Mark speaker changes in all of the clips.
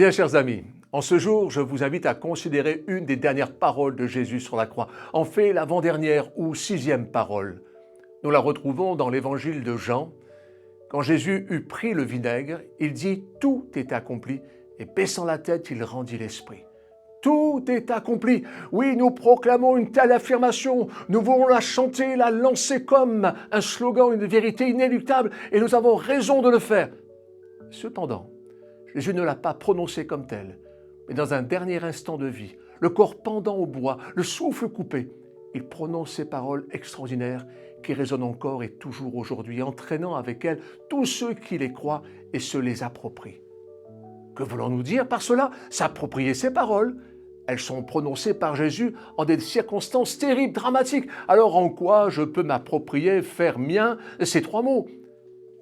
Speaker 1: Bien, chers amis, en ce jour, je vous invite à considérer une des dernières paroles de Jésus sur la croix, en fait l'avant-dernière ou sixième parole. Nous la retrouvons dans l'évangile de Jean. Quand Jésus eut pris le vinaigre, il dit « Tout est accompli » et baissant la tête, il rendit l'esprit. Tout est accompli. Oui, nous proclamons une telle affirmation. Nous voulons la chanter, la lancer comme un slogan, une vérité inéluctable, et nous avons raison de le faire. Cependant, Jésus ne l'a pas prononcée comme telle, mais dans un dernier instant de vie, le corps pendant au bois, le souffle coupé, il prononce ces paroles extraordinaires qui résonnent encore et toujours aujourd'hui, entraînant avec elles tous ceux qui les croient et se les approprient. Que voulons-nous dire par cela? S'approprier ces paroles. Elles sont prononcées par Jésus en des circonstances terribles, dramatiques. Alors en quoi je peux m'approprier, faire mien ces trois mots?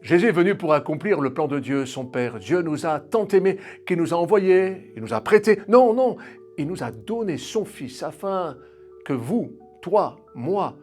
Speaker 1: Jésus est venu pour accomplir le plan de Dieu, son Père. Dieu nous a tant aimés qu'il nous a envoyés, il nous a prêtés. Non, il nous a donné son Fils afin que vous, toi, moi,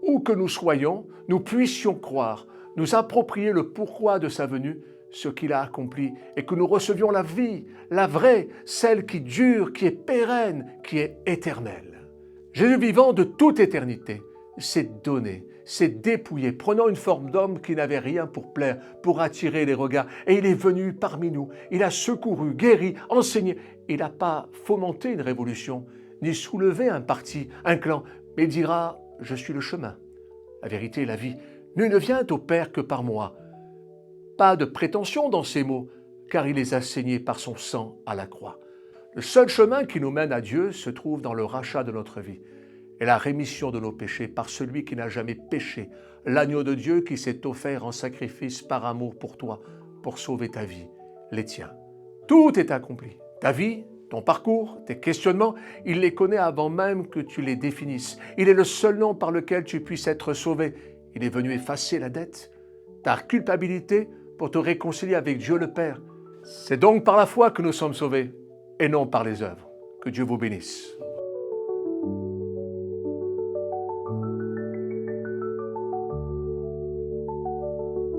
Speaker 1: où que nous soyons, nous puissions croire, nous approprier le pourquoi de sa venue, ce qu'il a accompli, et que nous recevions la vie, la vraie, celle qui dure, qui est pérenne, qui est éternelle. Jésus vivant de toute éternité s'est donné, s'est dépouillé, prenant une forme d'homme qui n'avait rien pour plaire, pour attirer les regards. Et il est venu parmi nous, il a secouru, guéri, enseigné. Il n'a pas fomenté une révolution, ni soulevé un parti, un clan, mais il dira « Je suis le chemin, la vérité et la vie. Nul ne vient au Père que par moi. » Pas de prétention dans ces mots, car il les a saignés par son sang à la croix. Le seul chemin qui nous mène à Dieu se trouve dans le rachat de notre vie et la rémission de nos péchés par celui qui n'a jamais péché, l'agneau de Dieu qui s'est offert en sacrifice par amour pour toi, pour sauver ta vie, les tiens. Tout est accompli. Ta vie, ton parcours, tes questionnements, il les connaît avant même que tu les définisses. Il est le seul nom par lequel tu puisses être sauvé. Il est venu effacer la dette, ta culpabilité, pour te réconcilier avec Dieu le Père. C'est donc par la foi que nous sommes sauvés, et non par les œuvres. Que Dieu vous bénisse.